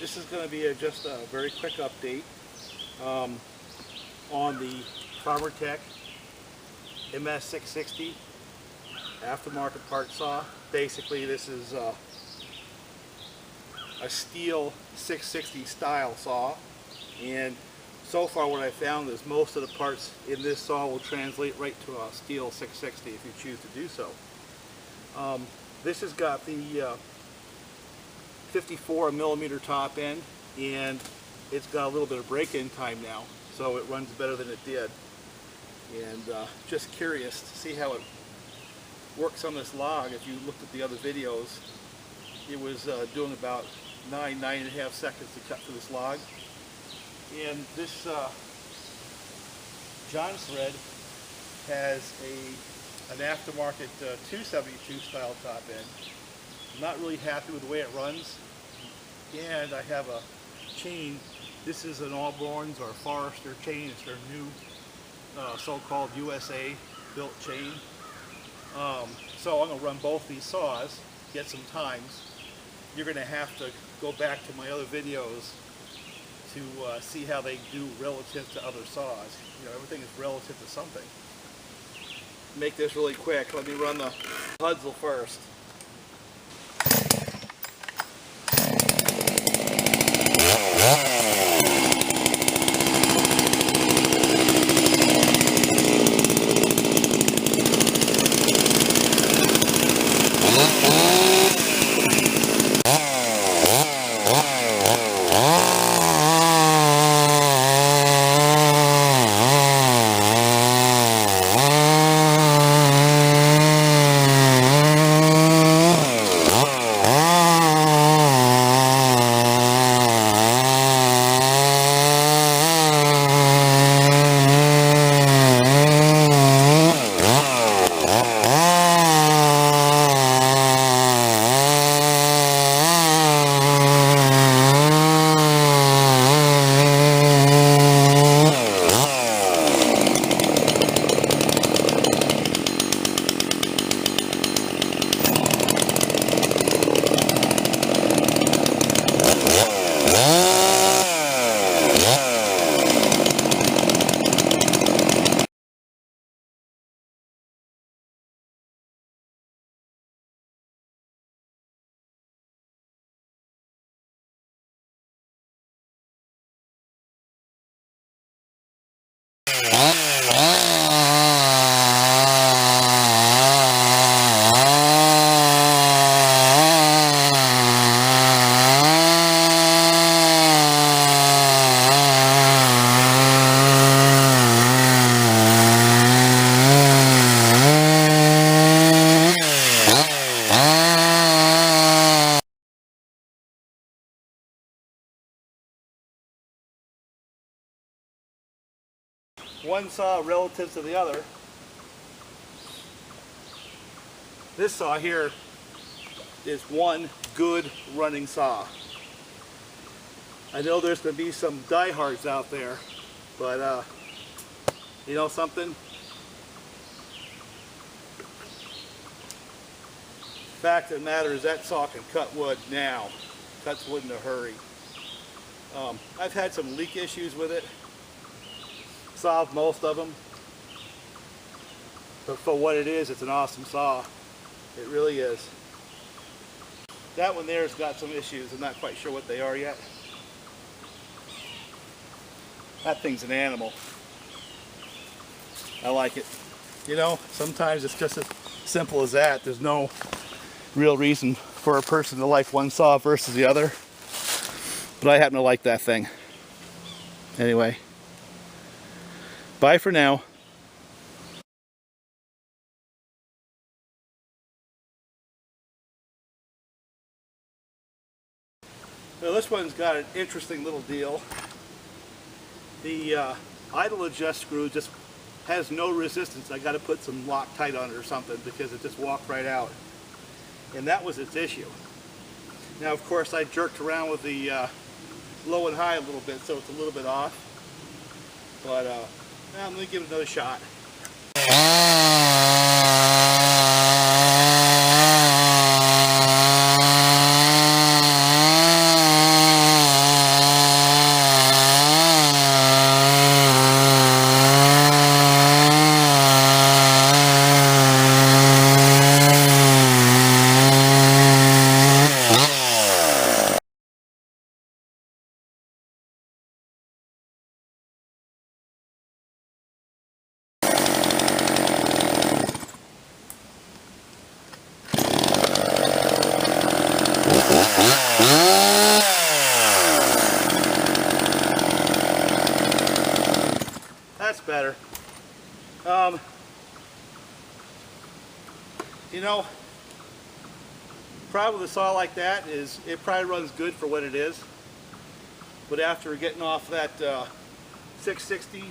This is going to be just a very quick update on the Farmertec MS660 aftermarket part saw. Basically, this is a Stihl 660 style saw, and so far what I found is most of the parts in this saw will translate right to a Stihl 660 if you choose to do so. This has got the 54 millimeter top end, and it's got a little bit of break-in time now, so it runs better than it did. And just curious to see how it works on this log. If you looked at the other videos, it was doing about 9.5 seconds to cut through this log. And this Jonsered has an aftermarket 272 style top end. I'm not really happy with the way it runs, and I have a chain. This is an Ahlborn's or Forester chain. It's their new so-called USA built chain. So I'm going to run both these saws, get some times. You're going to have to go back to my other videos to see how they do relative to other saws. You know, everything is relative to something. Make this really quick. Let me run the Huztl first. One saw relative to the other. This saw here is one good running saw. I know there's going to be some diehards out there, but you know something? Fact of the matter is that saw can cut wood now. Cuts wood in a hurry. I've had some leak issues with it. Solved most of them, but for what it is, it's an awesome saw. It really is. That one there has got some issues. I'm not quite sure what they are yet. That thing's an animal. I like it. You know, sometimes it's just as simple as that. There's no real reason for a person to like one saw versus the other, but I happen to like that thing. Anyway. Bye for now. Well, this one's got an interesting little deal. The idle adjust screw just has no resistance. I got to put some Loctite on it or something because it just walked right out. And that was its issue. Now, of course, I jerked around with the low and high a little bit, so it's a little bit off. But I'm going to give it another shot. That's better. You know, problem with a saw like that is it probably runs good for what it is, but after getting off that 660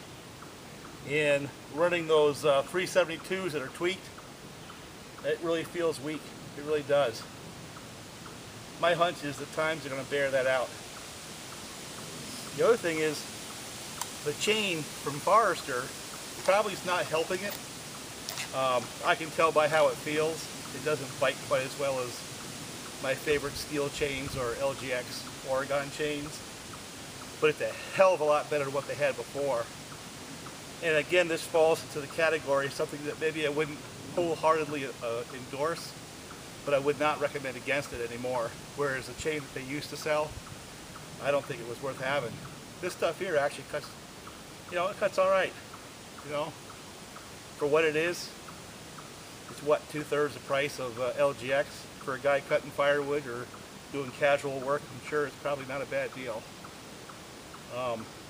and running those 372s that are tweaked, it really feels weak. It really does. My hunch is the times are going to bear that out. The other thing is the chain from Forester probably is not helping it. I can tell by how it feels. It doesn't bite quite as well as my favorite steel chains or LGX Oregon chains, but it's a hell of a lot better than what they had before. And again, this falls into the category of something that maybe I wouldn't wholeheartedly endorse, but I would not recommend against it anymore. Whereas the chain that they used to sell, I don't think it was worth having. This stuff here actually cuts, you know, it cuts all right. You know, for what it is, it's what, 2/3 the price of LGX for a guy cutting firewood or doing casual work. I'm sure it's probably not a bad deal.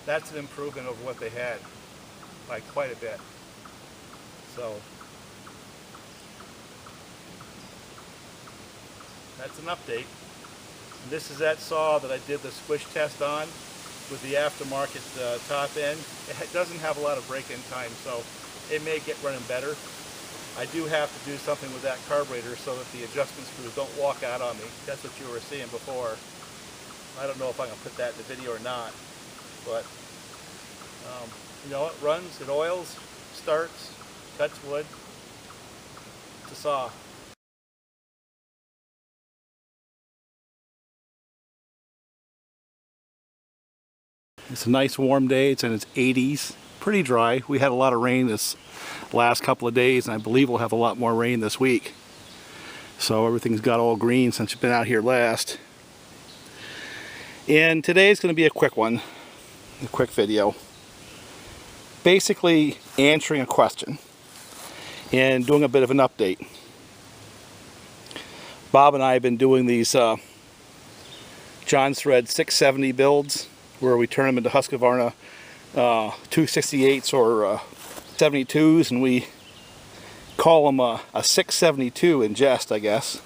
That's an improvement over what they had by quite a bit. So that's an update. And this is that saw that I did the squish test on with the aftermarket top end. It doesn't have a lot of break-in time, so it may get running better. I do have to do something with that carburetor so that the adjustment screws don't walk out on me. That's what you were seeing before. I don't know if I'm going to put that in the video or not, but you know, it runs, it oils, starts, cuts wood. It's a saw. It's a nice warm day. It's in its 80s. Pretty dry. We had a lot of rain this last couple of days, and I believe we'll have a lot more rain this week. So everything's got all green since you've been out here last. And today's going to be a quick one, a quick video. Basically answering a question and doing a bit of an update. Bob and I have been doing these Jonsered 670 builds where we turn them into Husqvarna 268s or 72s, and we call them a 672 in jest, I guess.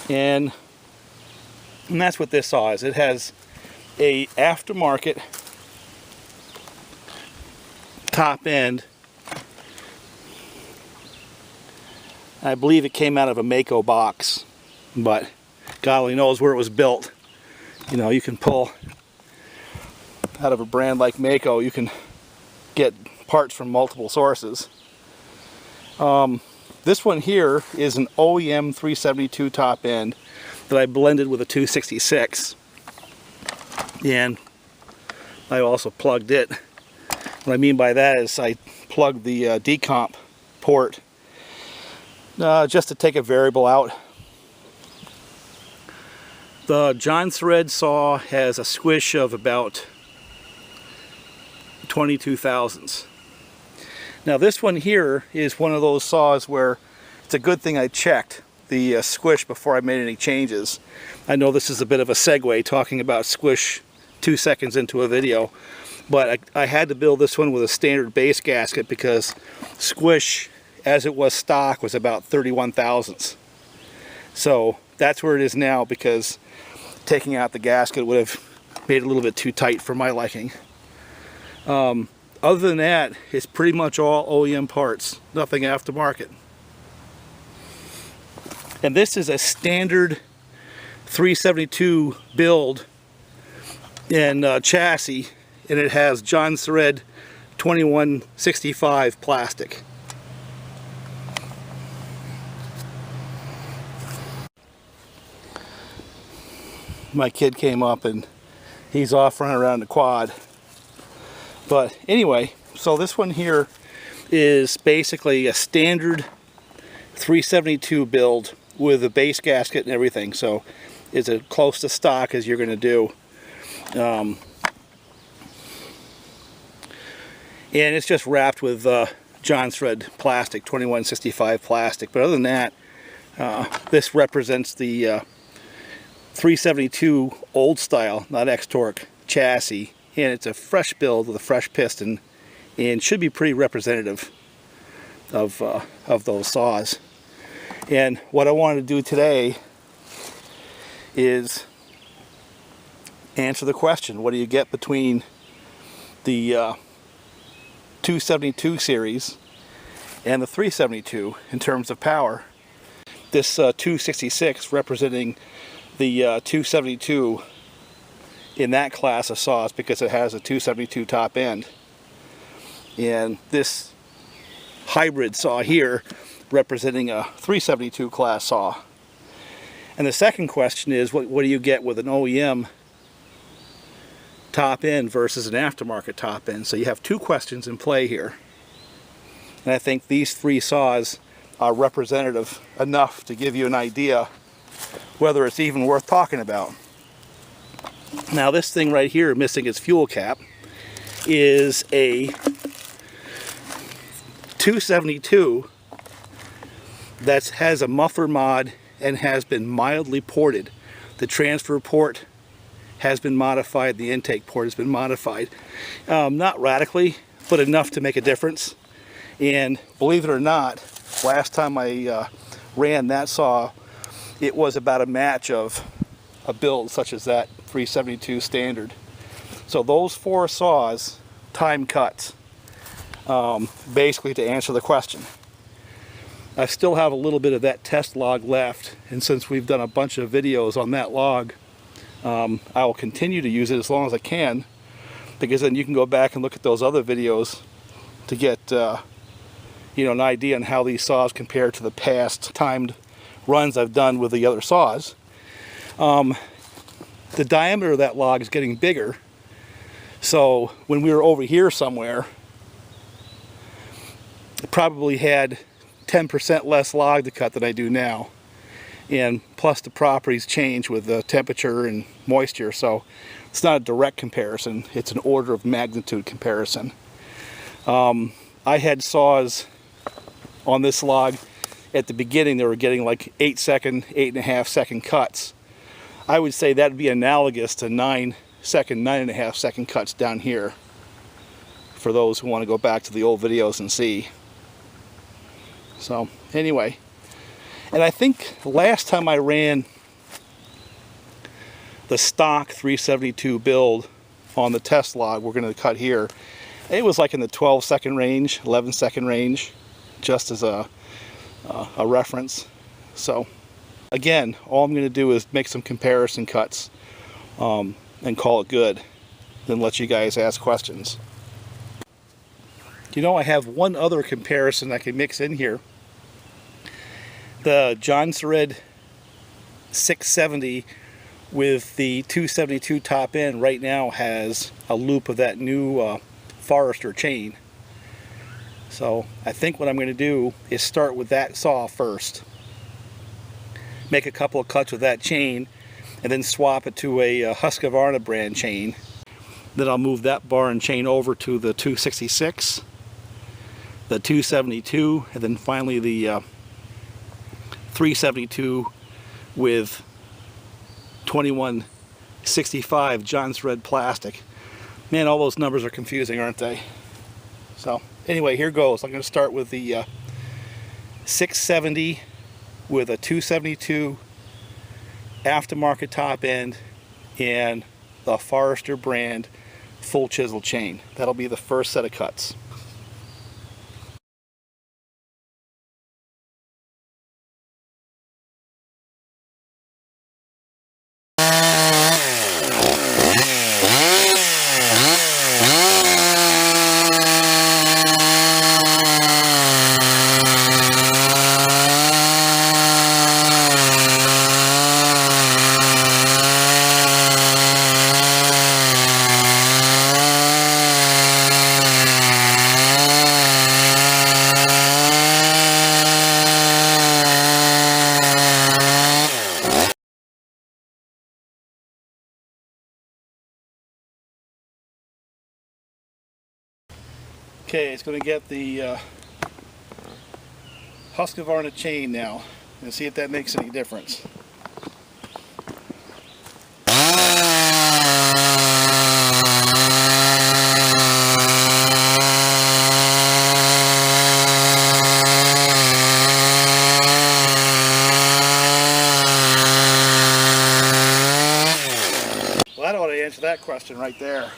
And that's what this saw is. It has a aftermarket top end. I believe it came out of a Mako box, but God only knows where it was built. You know, you can pull out of a brand like Mako, you can get parts from multiple sources. This one here is an OEM 372 top end that I blended with a 266, and I also plugged it. What I mean by that is I plugged the decomp port just to take a variable out. The Jonsered saw has a squish of about 22 thousandths. Now this one here is one of those saws where it's a good thing I checked the squish before I made any changes. I know this is a bit of a segue talking about squish 2 seconds into a video, but I had to build this one with a standard base gasket because squish as it was stock was about 31 thousandths. So that's where it is now, because taking out the gasket would have made it a little bit too tight for my liking. Other than that, it's pretty much all OEM parts, nothing aftermarket. And this is a standard 372 build and chassis, and it has Jonsered 2165 plastic. My kid came up and he's off running around the quad. But anyway, so this one here is basically a standard 372 build with a base gasket and everything, so it's as close to stock as you're going to do. And it's just wrapped with Jonsered plastic, 2165 plastic. But other than that, this represents the 372 old style, not X-Torque chassis, and it's a fresh build with a fresh piston and should be pretty representative of those saws. And what I wanted to do today is answer the question, what do you get between the 272 series and the 372 in terms of power. This 266 representing the 272 in that class of saws because it has a 272 top end. And this hybrid saw here representing a 372 class saw. And the second question is, what do you get with an OEM top end versus an aftermarket top end? So you have two questions in play here. And I think these three saws are representative enough to give you an idea whether it's even worth talking about. Now this thing right here missing its fuel cap is a 272 that has a muffler mod and has been mildly ported. The transfer port has been modified, the intake port has been modified. Not radically, but enough to make a difference. And believe it or not, last time I ran that saw, it was about a match of a build such as that 372 standard. So those four saws, time cuts, basically to answer the question. I still have a little bit of that test log left, and since we've done a bunch of videos on that log, I will continue to use it as long as I can, because then you can go back and look at those other videos to get you know, an idea on how these saws compare to the past timed runs I've done with the other saws. The diameter of that log is getting bigger, so when we were over here somewhere, it probably had 10% less log to cut than I do now. And plus the properties change with the temperature and moisture, so it's not a direct comparison, it's an order of magnitude comparison. I had saws on this log at the beginning, they were getting like 8-second, 8.5-second cuts. I would say that would be analogous to 9-second, 9.5-second cuts down here, for those who want to go back to the old videos and see. So anyway, and I think last time I ran the stock 372 build on the test log we're going to cut here, it was like in the 12-second range, 11-second range, just as a reference. So again, all I'm going to do is make some comparison cuts and call it good, then let you guys ask questions. You know, I have one other comparison I can mix in here. The Jonsered 670 with the 272 top end right now has a loop of that new Forester chain. So I think what I'm going to do is start with that saw first, make a couple of cuts with that chain, and then swap it to a Husqvarna brand chain. Then I'll move that bar and chain over to the 266, the 272, and then finally the 372 with 2165 Jonsered plastic. Man, all those numbers are confusing, aren't they? So anyway, here goes. I'm going to start with the 670 with a 272 aftermarket top end and the Forester brand full chisel chain. That'll be the first set of cuts. Okay, it's going to get the Husqvarna chain now and see if that makes any difference. that question right there.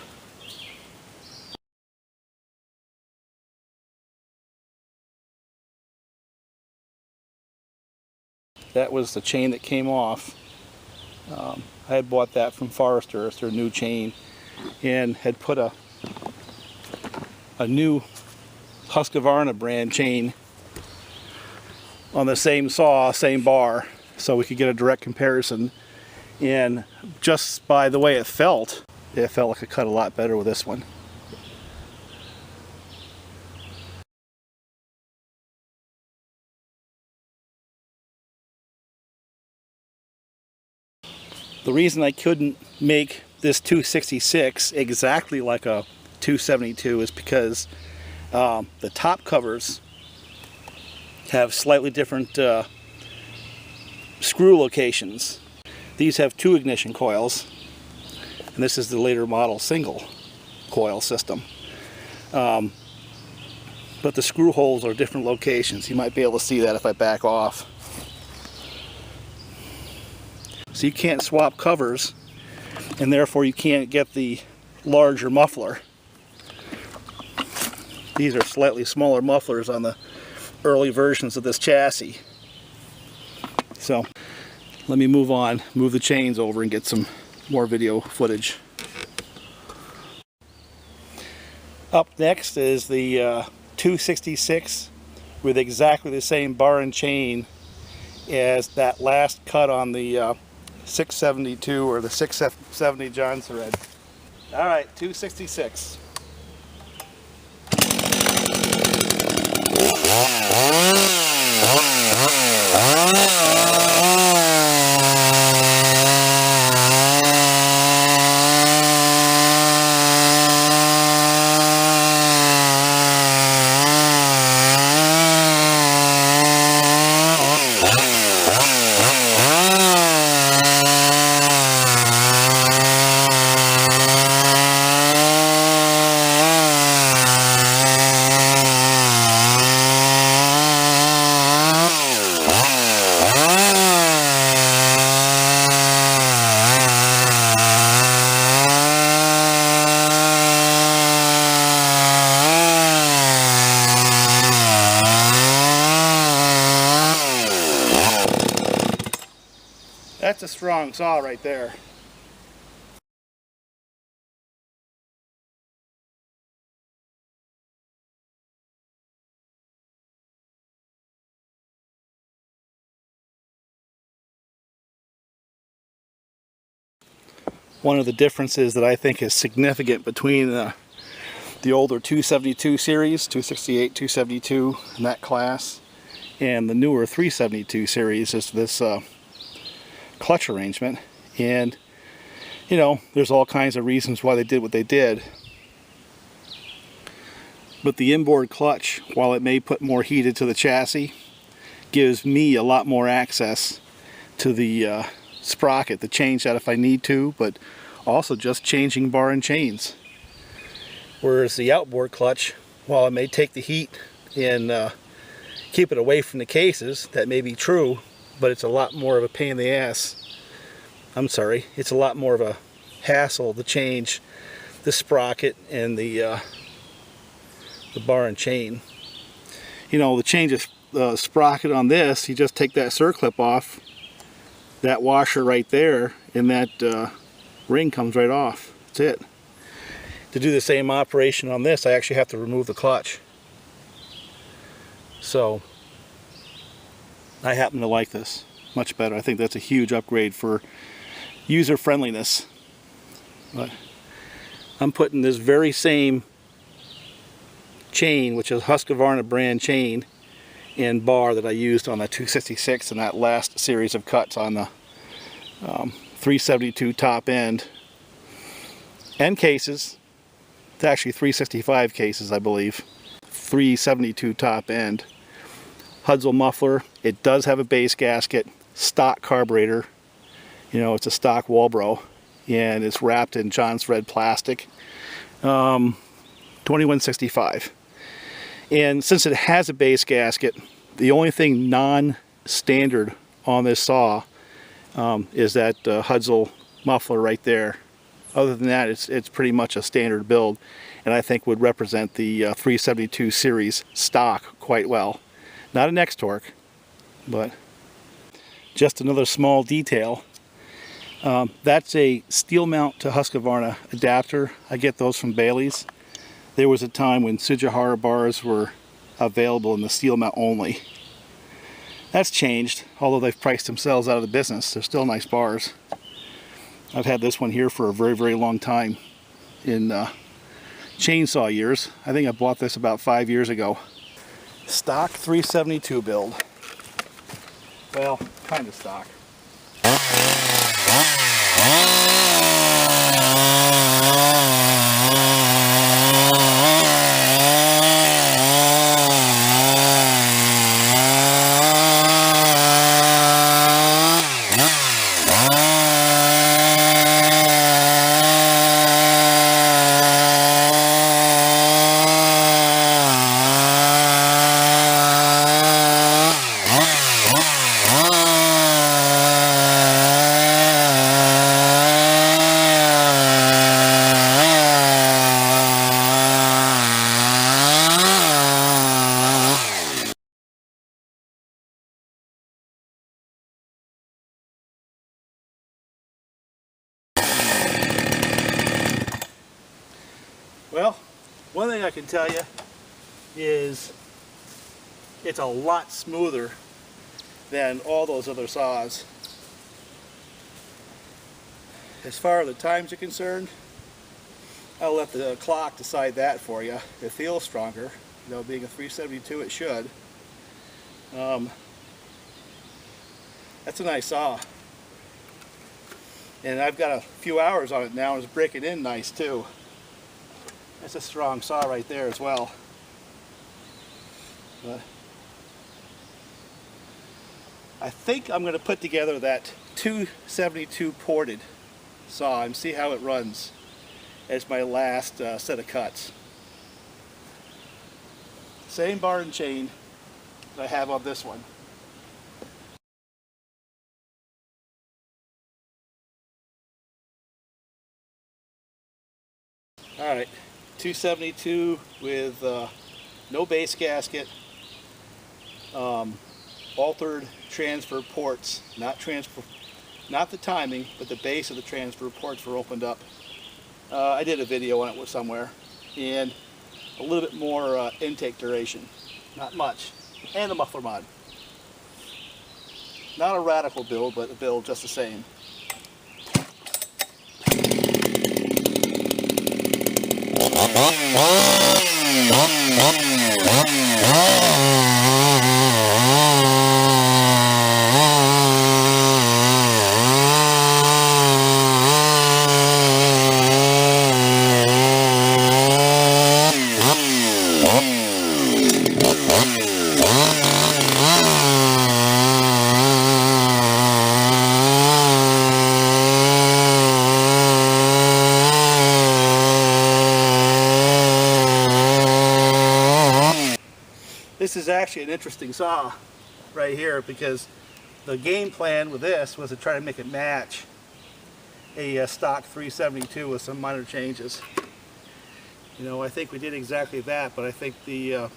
That was the chain that came off. I had bought that from Forester. It's their new chain, and had put a new Husqvarna brand chain on the same saw, same bar, so we could get a direct comparison. And just by the way it felt like it cut a lot better with this one. The reason I couldn't make this 266 exactly like a 272 is because the top covers have slightly different screw locations. These have 2 ignition coils, and this is the later model single coil system. But the screw holes are different locations. You might be able to see that if I back off. So you can't swap covers, and therefore you can't get the larger muffler. These are slightly smaller mufflers on the early versions of this chassis. So let me move on, move the chains over and get some more video footage. Up next is the 266 with exactly the same bar and chain as that last cut on the 672 or the 670 Jonsered. Alright, 266. That's a strong saw right there. One of the differences that I think is significant between the older 272 series, 268, 272 in that class, and the newer 372 series is this clutch arrangement. And you know, there's all kinds of reasons why they did what they did, but the inboard clutch, while it may put more heat into the chassis, gives me a lot more access to the sprocket to change that if I need to, but also just changing bar and chains. Whereas the outboard clutch, while it may take the heat and keep it away from the cases, that may be true, but it's a lot more of a pain in the ass. I'm sorry, it's a lot more of a hassle to change the sprocket and the bar and chain. You know, the change of sprocket on this, you just take that circlip off, that washer right there, and that ring comes right off. That's it. To do the same operation on this, I actually have to remove the clutch. So I happen to like this much better. I think that's a huge upgrade for user friendliness. But I'm putting this very same chain, which is Husqvarna brand chain and bar that I used on the 266 and that last series of cuts on the 372 top end cases. It's actually 365 cases, I believe. 372 top end. Huztl muffler. It does have a base gasket. Stock carburetor. You know, it's a stock Walbro, and it's wrapped in Jonsered plastic. 2165. And since it has a base gasket, the only thing non-standard on this saw is that Huztl muffler right there. Other than that, it's pretty much a standard build, and I think would represent the 372 series stock quite well. Not an X-Torque, but just another small detail. That's a steel mount to Husqvarna adapter. I get those from Bailey's. There was a time when Sujihara bars were available in the steel mount only. That's changed, although they've priced themselves out of the business. They're still nice bars. I've had this one here for a very, very long time in chainsaw years. I think I bought this about 5 years ago. Stock 372 build. Well, kind of stock. Well, one thing I can tell you is it's a lot smoother than all those other saws. As far as the times are concerned, I'll let the clock decide that for you. It feels stronger, you know, being a 372 it should. That's a nice saw. And I've got a few hours on it now, and it's breaking in nice too. That's a strong saw right there as well. But I think I'm going to put together that 272 ported saw and see how it runs as my last set of cuts. Same bar and chain that I have on this one. Alright, 272 with no base gasket, altered transfer ports, not the timing, but the base of the transfer ports were opened up. I did a video on it somewhere, and a little bit more intake duration, not much, and a muffler mod. Not a radical build, but a build just the same. This is actually an interesting saw right here, because the game plan with this was to try to make it match a stock 372 with some minor changes. You know, I think we did exactly that, but I think the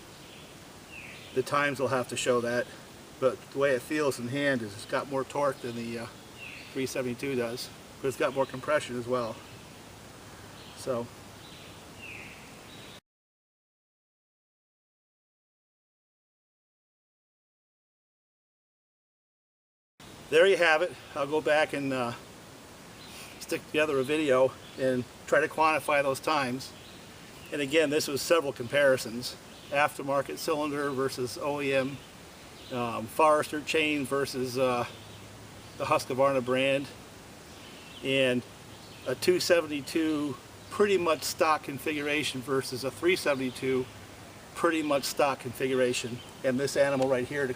times will have to show that. But the way it feels in hand is it's got more torque than the 372 does, but it's got more compression as well. So there you have it. I'll go back and stick together a video and try to quantify those times. And again, this was several comparisons. Aftermarket cylinder versus OEM, Forester chain versus the Husqvarna brand, and a 272 pretty much stock configuration versus a 372 pretty much stock configuration. And this animal right here to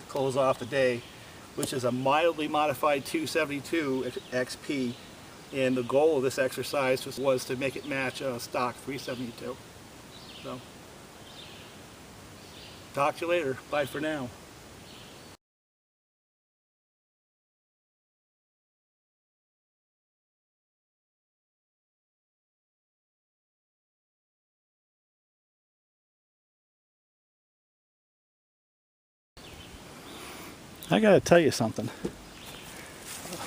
close off the day, which is a mildly modified 272 XP, and the goal of this exercise was to make it match a stock 372. So, talk to you later. Bye for now. I gotta tell you something.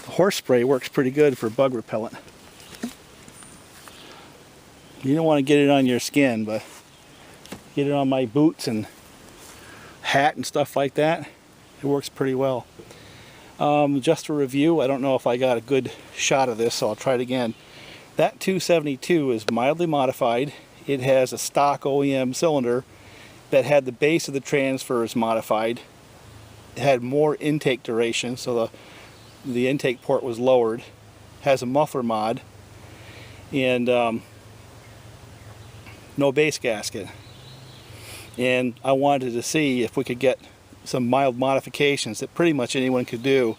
The horse spray works pretty good for bug repellent. You don't want to get it on your skin, but get it on my boots and hat and stuff like that. It works pretty well. Just a review, I don't know if I got a good shot of this, so I'll try it again. That 272 is mildly modified. It has a stock OEM cylinder that had the base of the transfers modified. It had more intake duration, so the intake port was lowered. Has a muffler mod and no base gasket. And I wanted to see if we could get some mild modifications that pretty much anyone could do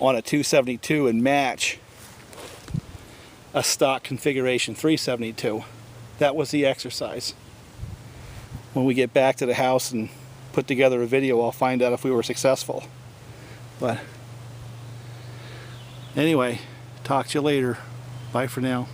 on a 272 and match a stock configuration 372. That was the exercise. When we get back to the house and put together a video, I'll find out if we were successful. But anyway, talk to you later. Bye for now.